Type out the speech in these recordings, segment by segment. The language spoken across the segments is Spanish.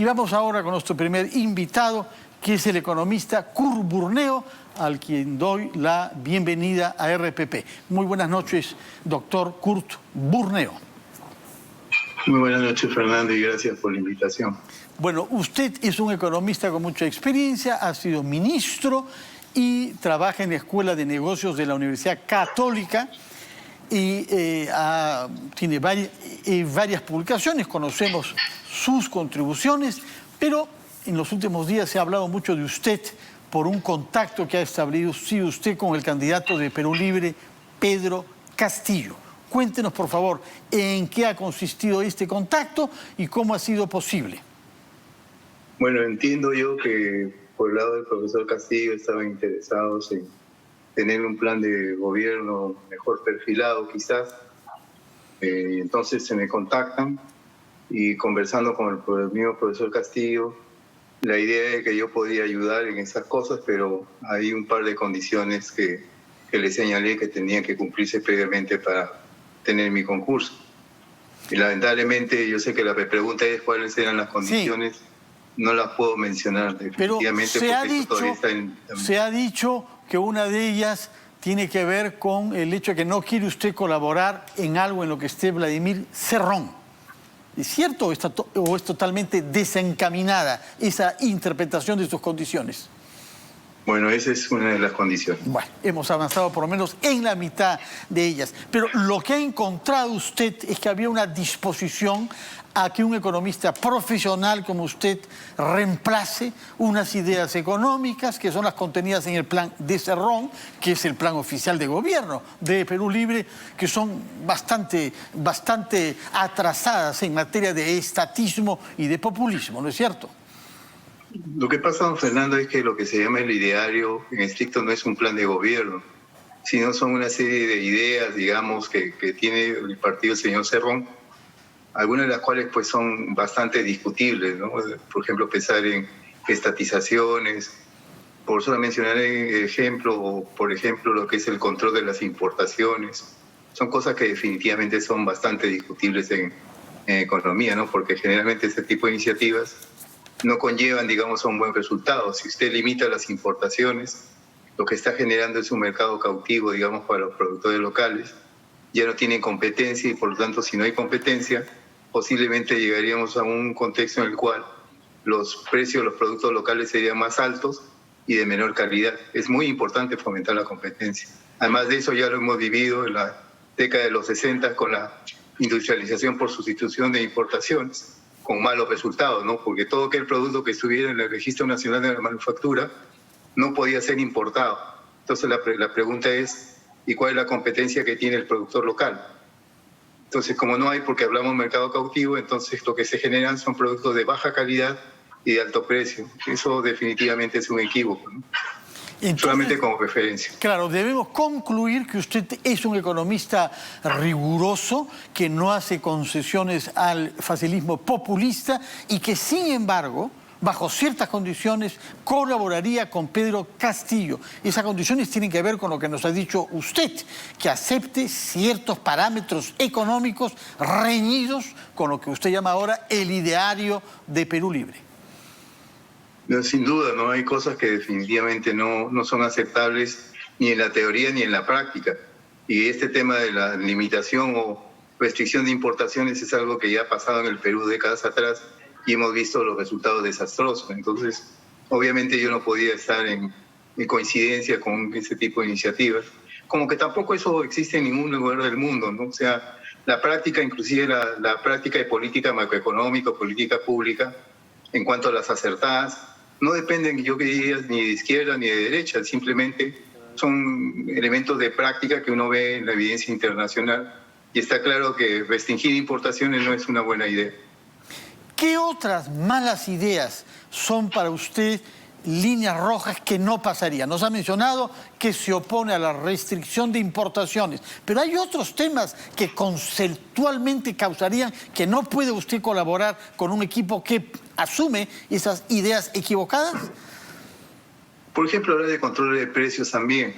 Y vamos ahora con nuestro primer invitado, que es el economista Kurt Burneo, al quien doy la bienvenida a RPP. Muy buenas noches, doctor Kurt Burneo. Muy buenas noches, Fernando, y gracias por la invitación. Bueno, usted es un economista con mucha experiencia, ha sido ministro y trabaja en la Escuela de Negocios de la Universidad Católica y tiene varias publicaciones, conocemos sus contribuciones, pero en los últimos días se ha hablado mucho de usted por un contacto que ha establecido usted con el candidato de Perú Libre, Pedro Castillo. Cuéntenos, por favor, en qué ha consistido este contacto y cómo ha sido posible. Bueno, entiendo yo que por el lado del profesor Castillo estaban interesados en tener un plan de gobierno mejor perfilado, quizás. Entonces se me contactan y conversando con el mismo profesor Castillo, la idea es que yo podía ayudar en esas cosas, pero hay un par de condiciones que le señalé que tenían que cumplirse previamente para tener mi concurso. Y lamentablemente yo sé que la pregunta es cuáles eran las condiciones. Sí. No las puedo mencionar definitivamente. Pero se ha dicho que una de ellas tiene que ver con el hecho de que no quiere usted colaborar en algo en lo que esté Vladimir Cerrón. ¿Es cierto o es totalmente desencaminada esa interpretación de sus condiciones? Bueno, esa es una de las condiciones. Bueno, hemos avanzado por lo menos en la mitad de ellas. Pero lo que ha encontrado usted es que había una disposición a que un economista profesional como usted reemplace unas ideas económicas que son las contenidas en el plan de Cerrón, que es el plan oficial de gobierno de Perú Libre, que son bastante atrasadas en materia de estatismo y de populismo, ¿no es cierto? Lo que pasa, don Fernando, es que lo que se llama el ideario en estricto no es un plan de gobierno, sino son una serie de ideas, digamos, que tiene el partido del señor Cerrón, algunas de las cuales pues son bastante discutibles, ¿no? Por ejemplo, pensar en estatizaciones, por solo mencionar ejemplo, por ejemplo, lo que es el control de las importaciones. Son cosas que definitivamente son bastante discutibles en economía, ¿no? Porque generalmente este tipo de iniciativas no conllevan, digamos, a un buen resultado. Si usted limita las importaciones, lo que está generando es un mercado cautivo, digamos, para los productores locales. Ya no tienen competencia y, por lo tanto, si no hay competencia, posiblemente llegaríamos a un contexto en el cual los precios de los productos locales serían más altos y de menor calidad. Es muy importante fomentar la competencia. Además de eso, ya lo hemos vivido en la década de los 60 con la industrialización por sustitución de importaciones, con malos resultados, ¿no? Porque todo aquel producto que estuviera en el Registro Nacional de la Manufactura no podía ser importado. Entonces la pregunta es, ¿y cuál es la competencia que tiene el productor local? Entonces, como no hay, porque hablamos de mercado cautivo, entonces lo que se generan son productos de baja calidad y de alto precio. Eso definitivamente es un equívoco, ¿no? Entonces, solamente como referencia. Claro, debemos concluir que usted es un economista riguroso, que no hace concesiones al facilismo populista y que, sin embargo, bajo ciertas condiciones, colaboraría con Pedro Castillo. Esas condiciones tienen que ver con lo que nos ha dicho usted, que acepte ciertos parámetros económicos reñidos con lo que usted llama ahora el ideario de Perú Libre. Sin duda, ¿no? Hay cosas que definitivamente no son aceptables ni en la teoría ni en la práctica. Y este tema de la limitación o restricción de importaciones es algo que ya ha pasado en el Perú décadas atrás y hemos visto los resultados desastrosos. Entonces, obviamente yo no podía estar en coincidencia con ese tipo de iniciativas. Como que tampoco eso existe en ningún lugar del mundo, ¿no? O sea, la práctica, inclusive la práctica de política macroeconómica, política pública, en cuanto a las acertadas, no dependen, yo diría, ni de izquierda ni de derecha, simplemente son elementos de práctica que uno ve en la evidencia internacional y está claro que restringir importaciones no es una buena idea. ¿Qué otras malas ideas son para usted líneas rojas que no pasarían? Nos ha mencionado que se opone a la restricción de importaciones, pero hay otros temas que conceptualmente causarían que no puede usted colaborar con un equipo que asume esas ideas equivocadas. Por ejemplo, hablar de control de precios también.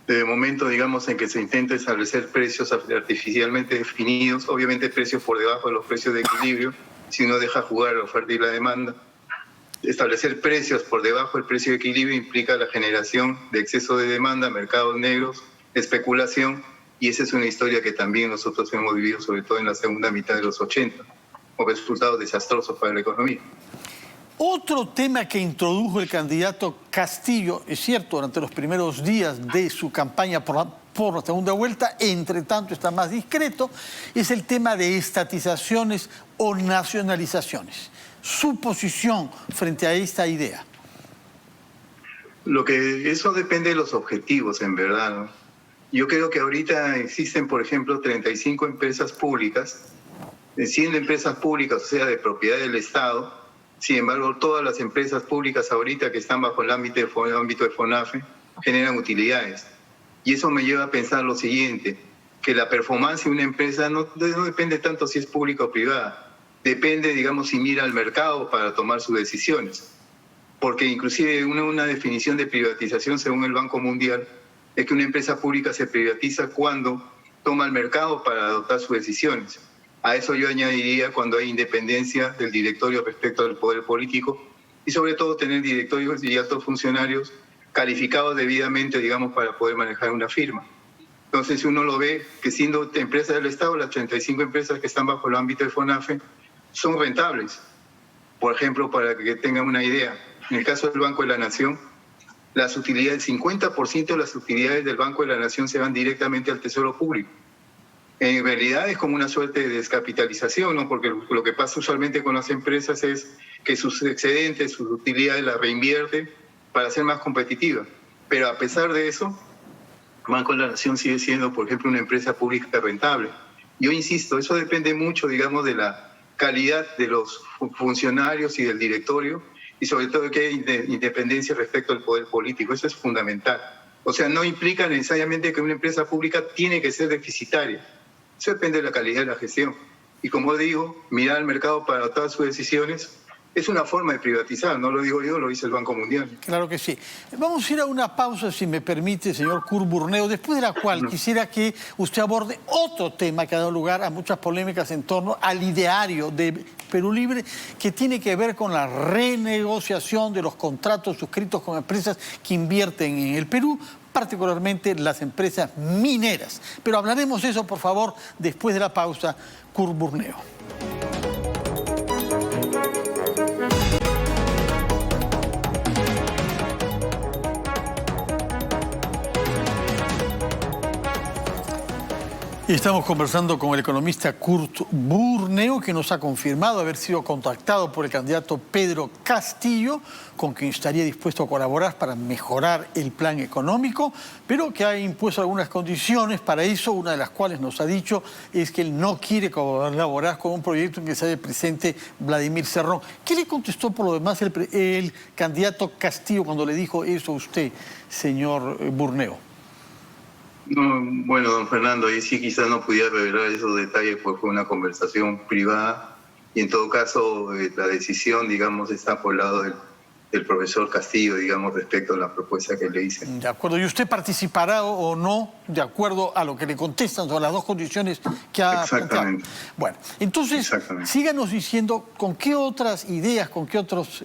Desde el momento, digamos, en que se intenta establecer precios artificialmente definidos, obviamente precios por debajo de los precios de equilibrio, si uno deja jugar la oferta y la demanda. Establecer precios por debajo del precio de equilibrio implica la generación de exceso de demanda, mercados negros, especulación, y esa es una historia que también nosotros hemos vivido, sobre todo en la segunda mitad de los 80, con resultados desastrosos para la economía. Otro tema que introdujo el candidato Castillo, es cierto, durante los primeros días de su campaña por la segunda vuelta, entre tanto está más discreto, es el tema de estatizaciones o nacionalizaciones. Su posición frente a esta idea. Eso depende de los objetivos, en verdad, ¿no? Yo creo que ahorita existen, por ejemplo, 35 empresas públicas, 100 empresas públicas, o sea, de propiedad del Estado. Sin embargo, todas las empresas públicas ahorita que están bajo el ámbito de FONAFE generan utilidades. Y eso me lleva a pensar lo siguiente, que la performance de una empresa no depende tanto si es pública o privada. Depende, digamos, si mira al mercado para tomar sus decisiones. Porque inclusive una definición de privatización según el Banco Mundial es que una empresa pública se privatiza cuando toma el mercado para adoptar sus decisiones. A eso yo añadiría cuando hay independencia del directorio respecto al poder político y sobre todo tener directorios y altos funcionarios calificados debidamente, digamos, para poder manejar una firma. Entonces uno lo ve que siendo empresas del Estado, las 35 empresas que están bajo el ámbito de FONAFE son rentables. Por ejemplo, para que tengan una idea, en el caso del Banco de la Nación, las utilidades, el 50% de las utilidades del Banco de la Nación se van directamente al Tesoro Público. En realidad es como una suerte de descapitalización, ¿no? Porque lo que pasa usualmente con las empresas es que sus excedentes, sus utilidades las reinvierten para ser más competitivas. Pero a pesar de eso, el Banco de la Nación sigue siendo, por ejemplo, una empresa pública rentable. Yo insisto, eso depende mucho, digamos, de la calidad de los funcionarios y del directorio, y sobre todo que hay independencia respecto al poder político. Eso es fundamental. O sea, no implica necesariamente que una empresa pública tiene que ser deficitaria. Eso depende de la calidad de la gestión. Y como digo, mirar al mercado para adoptar sus decisiones es una forma de privatizar, no lo digo yo, lo dice el Banco Mundial. Claro que sí. Vamos a ir a una pausa, si me permite, señor Curburneo, después de la cual quisiera que usted aborde otro tema que ha dado lugar a muchas polémicas en torno al ideario de Perú Libre, que tiene que ver con la renegociación de los contratos suscritos con empresas que invierten en el Perú, particularmente las empresas mineras. Pero hablaremos de eso, por favor, después de la pausa. Curburneo. Y estamos conversando con el economista Kurt Burneo, que nos ha confirmado haber sido contactado por el candidato Pedro Castillo, con quien estaría dispuesto a colaborar para mejorar el plan económico, pero que ha impuesto algunas condiciones para eso, una de las cuales nos ha dicho es que él no quiere colaborar con un proyecto en que sea presente Vladimir Cerrón. ¿Qué le contestó por lo demás el candidato Castillo cuando le dijo eso a usted, señor Burneo? No, bueno, don Fernando, ahí sí quizás no pudiera revelar esos detalles porque fue una conversación privada y en todo caso la decisión, digamos, está por el lado del profesor Castillo, digamos, respecto a la propuesta que le hice. De acuerdo. ¿Y usted participará o no de acuerdo a lo que le contestan sobre las dos condiciones que ha planteado? Bueno, entonces, síganos diciendo con qué otras ideas, con qué otras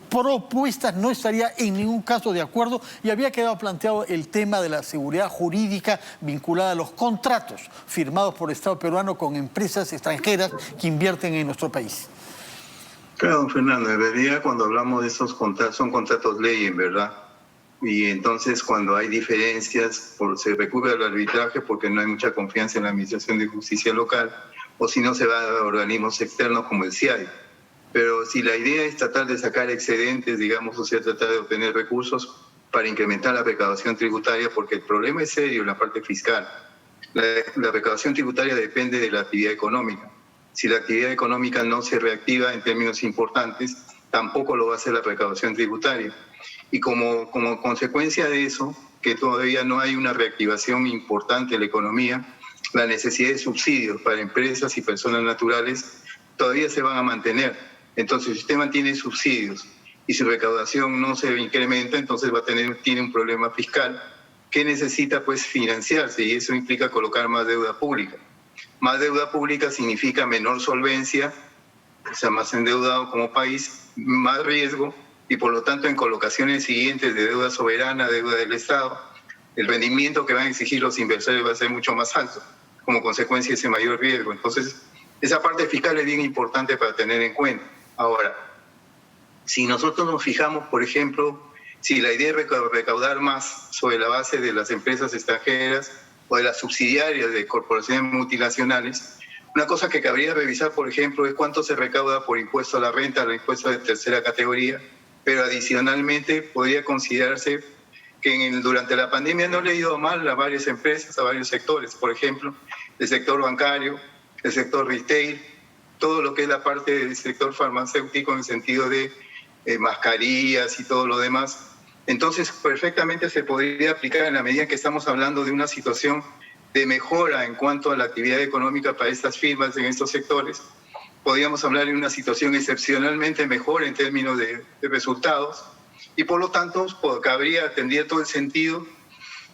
propuestas no estaría en ningún caso de acuerdo, y había quedado planteado el tema de la seguridad jurídica vinculada a los contratos firmados por el Estado peruano con empresas extranjeras que invierten en nuestro país. Claro, don Fernando, en realidad cuando hablamos de esos contratos, son contratos ley, en verdad. Y entonces cuando hay diferencias, se recurre al arbitraje porque no hay mucha confianza en la Administración de Justicia local, o si no se va a organismos externos como el CIAI. Pero si la idea es tratar de sacar excedentes, digamos, o sea, tratar de obtener recursos para incrementar la recaudación tributaria, porque el problema es serio en la parte fiscal. La recaudación tributaria depende de la actividad económica. Si la actividad económica no se reactiva en términos importantes, tampoco lo va a hacer la recaudación tributaria. Y como consecuencia de eso, que todavía no hay una reactivación importante en la economía, la necesidad de subsidios para empresas y personas naturales todavía se van a mantener. Entonces, si usted mantiene subsidios y su recaudación no se incrementa, entonces tiene un problema fiscal que necesita pues financiarse, y eso implica colocar más deuda pública. Más deuda pública significa menor solvencia o sea, más endeudado como país, más riesgo, y por lo tanto en colocaciones siguientes de deuda soberana, deuda del Estado, el rendimiento que van a exigir los inversores va a ser mucho más alto, como consecuencia de ese mayor riesgo. Entonces, esa parte fiscal es bien importante para tener en cuenta. Ahora, si nosotros nos fijamos, por ejemplo, si la idea es recaudar más sobre la base de las empresas extranjeras o de las subsidiarias de corporaciones multinacionales, una cosa que cabría revisar, por ejemplo, es cuánto se recauda por impuesto a la renta, los impuestos de tercera categoría, pero adicionalmente podría considerarse que durante la pandemia no le ha ido mal a varias empresas, a varios sectores, por ejemplo, el sector bancario, el sector retail, todo lo que es la parte del sector farmacéutico en el sentido de mascarillas y todo lo demás. Entonces, perfectamente se podría aplicar en la medida que estamos hablando de una situación de mejora en cuanto a la actividad económica para estas firmas en estos sectores. Podríamos hablar de una situación excepcionalmente mejor en términos de resultados y por lo tanto tendría todo el sentido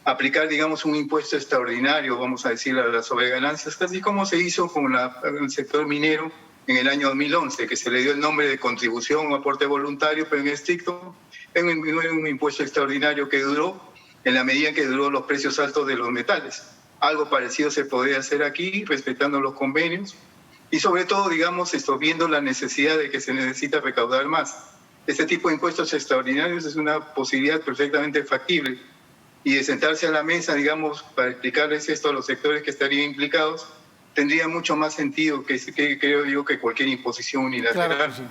aplicar, digamos, un impuesto extraordinario, vamos a decir, a las sobreganancias, casi como se hizo con el sector minero en el año 2011, que se le dio el nombre de contribución o aporte voluntario, pero en estricto es un impuesto extraordinario que duró en la medida en que duró los precios altos de los metales. Algo parecido se podría hacer aquí, respetando los convenios y sobre todo, digamos, viendo la necesidad de que se necesita recaudar más. Este tipo de impuestos extraordinarios es una posibilidad perfectamente factible y de sentarse a la mesa, digamos, para explicarles esto a los sectores que estarían implicados, tendría mucho más sentido que creo yo que cualquier imposición unilateral. Claro que sí.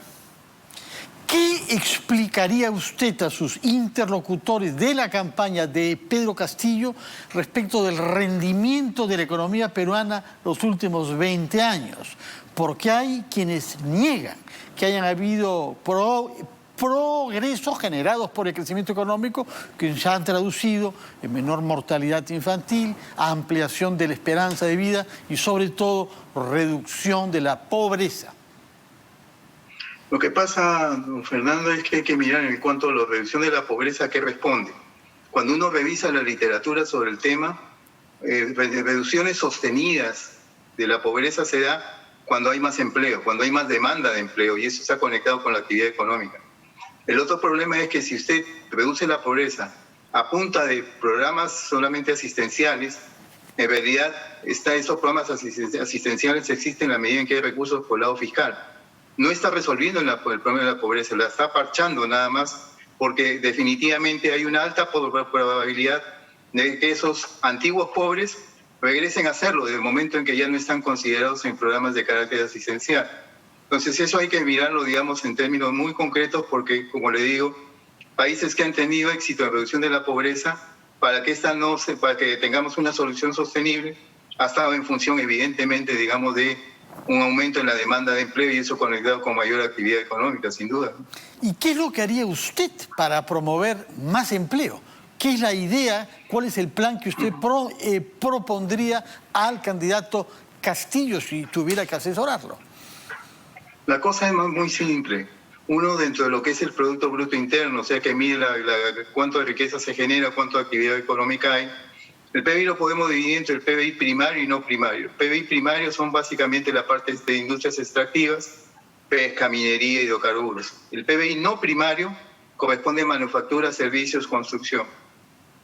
¿Qué explicaría usted a sus interlocutores de la campaña de Pedro Castillo respecto del rendimiento de la economía peruana los últimos 20 años? Porque hay quienes niegan que hayan habido progresos generados por el crecimiento económico que se han traducido en menor mortalidad infantil, ampliación de la esperanza de vida y sobre todo reducción de la pobreza. Lo que pasa, don Fernando, es que hay que mirar en cuanto a la reducción de la pobreza, ¿a qué responde? Cuando uno revisa la literatura sobre el tema, reducciones sostenidas de la pobreza se da cuando hay más empleo, cuando hay más demanda de empleo, y eso está conectado con la actividad económica. El otro problema es que si usted reduce la pobreza a punta de programas solamente asistenciales, en realidad esos programas asistenciales existen en la medida en que hay recursos por el lado fiscal. No está resolviendo el problema de la pobreza, la está parchando nada más, porque definitivamente hay una alta probabilidad de que esos antiguos pobres regresen a hacerlo desde el momento en que ya no están considerados en programas de carácter asistencial. Entonces eso hay que mirarlo, digamos, en términos muy concretos, porque, como le digo, países que han tenido éxito en reducción de la pobreza, para que tengamos una solución sostenible, ha estado en función, evidentemente, digamos, de un aumento en la demanda de empleo y eso conectado con mayor actividad económica, sin duda. ¿Y qué es lo que haría usted para promover más empleo? ¿Qué es la idea? ¿Cuál es el plan que usted propondría al candidato Castillo si tuviera que asesorarlo? La cosa es muy simple. Uno, dentro de lo que es el Producto Bruto Interno, o sea, que mide cuánto de riqueza se genera, cuánto de actividad económica hay. El PBI lo podemos dividir entre el PBI primario y no primario. El PBI primario son básicamente la parte de industrias extractivas, pesca, minería, hidrocarburos. El PBI no primario corresponde a manufactura, servicios, construcción.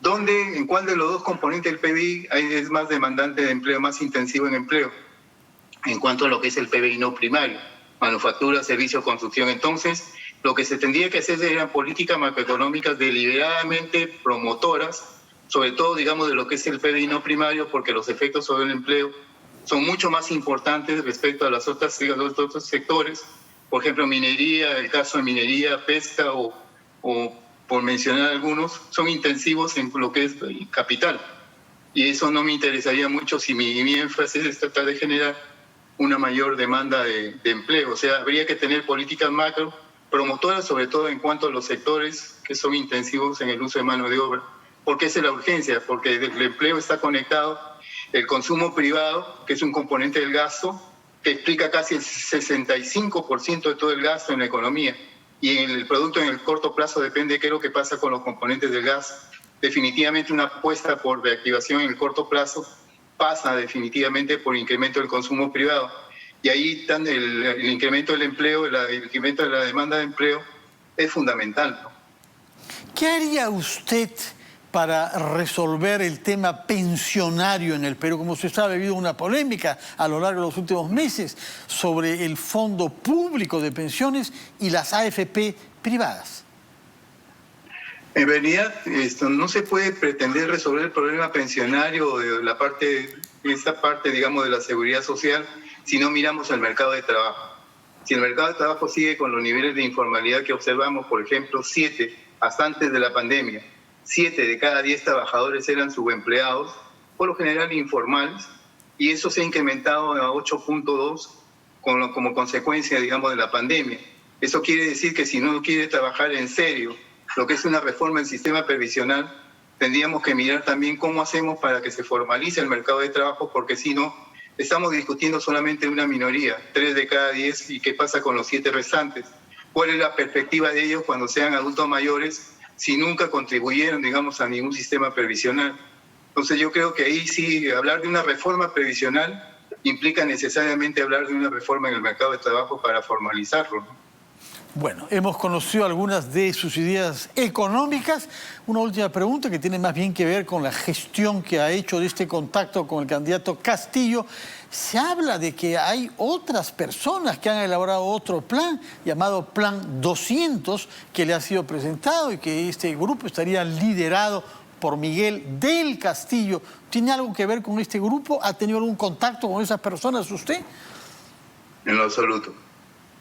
¿En cuál de los dos componentes del PBI es más demandante de empleo, más intensivo en empleo? En cuanto a lo que es el PBI no primario, manufactura, servicios, construcción. Entonces, lo que se tendría que hacer serían políticas macroeconómicas deliberadamente promotoras, sobre todo, digamos, de lo que es el PBI no primario, porque los efectos sobre el empleo son mucho más importantes respecto a los otros sectores. Por ejemplo, minería, el caso de minería, pesca o por mencionar algunos, son intensivos en lo que es capital. Y eso no me interesaría mucho si mi énfasis es tratar de generar una mayor demanda de empleo. O sea, habría que tener políticas macro promotoras, sobre todo en cuanto a los sectores que son intensivos en el uso de mano de obra. ¿Por qué es la urgencia? Porque el empleo está conectado, el consumo privado, que es un componente del gasto, que explica casi el 65% de todo el gasto en la economía. Y en el producto en el corto plazo depende de qué es lo que pasa con los componentes del gas. Definitivamente una apuesta por reactivación en el corto plazo pasa definitivamente por incremento del consumo privado. Y ahí el incremento del empleo, el incremento de la demanda de empleo es fundamental, ¿no? ¿Qué haría usted para resolver el tema pensionario en el Perú? Como usted sabe, ha habido una polémica a lo largo de los últimos meses sobre el Fondo Público de Pensiones y las AFP privadas. En realidad, no se puede pretender resolver el problema pensionario de esta parte, digamos, de la seguridad social si no miramos el mercado de trabajo. Si el mercado de trabajo sigue con los niveles de informalidad que observamos, por ejemplo, hasta antes de la pandemia, 7 de cada 10 trabajadores eran subempleados, por lo general informales, y eso se ha incrementado a 8.2 como consecuencia, digamos, de la pandemia. Eso quiere decir que si no quiere trabajar en serio lo que es una reforma del sistema previsional, tendríamos que mirar también cómo hacemos para que se formalice el mercado de trabajo, porque si no, estamos discutiendo solamente una minoría, 3 de cada 10, y qué pasa con los 7 restantes. ¿Cuál es la perspectiva de ellos cuando sean adultos mayores si nunca contribuyeron, digamos, a ningún sistema previsional? Entonces yo creo que ahí sí, hablar de una reforma previsional implica necesariamente hablar de una reforma en el mercado de trabajo para formalizarlo, ¿no? Bueno, hemos conocido algunas de sus ideas económicas. Una última pregunta que tiene más bien que ver con la gestión que ha hecho de este contacto con el candidato Castillo. Se habla de que hay otras personas que han elaborado otro plan, llamado Plan 200, que le ha sido presentado y que este grupo estaría liderado por Miguel del Castillo. ¿Tiene algo que ver con este grupo? ¿Ha tenido algún contacto con esas personas usted? En lo absoluto.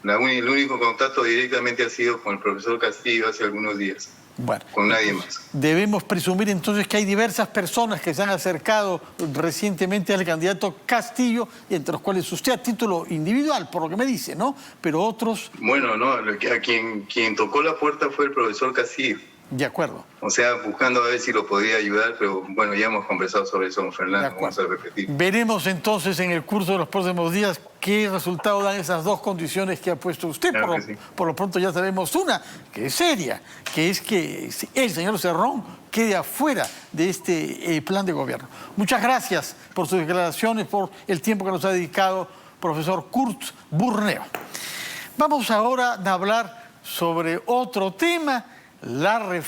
El único contacto directamente ha sido con el profesor Castillo hace algunos días. Bueno, con nadie más. Debemos presumir entonces que hay diversas personas que se han acercado recientemente al candidato Castillo, entre los cuales usted a título individual, por lo que me dice, ¿no? Pero otros... Bueno, no, a quien tocó la puerta fue el profesor Castillo. De acuerdo. O sea, buscando a ver si lo podía ayudar, pero bueno, ya hemos conversado sobre eso con Fernando, vamos a repetir. Veremos entonces en el curso de los próximos días qué resultado dan esas dos condiciones que ha puesto usted. Claro por lo pronto ya sabemos una, que es seria, que es que el señor Cerrón quede afuera de este plan de gobierno. Muchas gracias por sus declaraciones, por el tiempo que nos ha dedicado, profesor Kurt Burneo. Vamos ahora a hablar sobre otro tema, la reforma.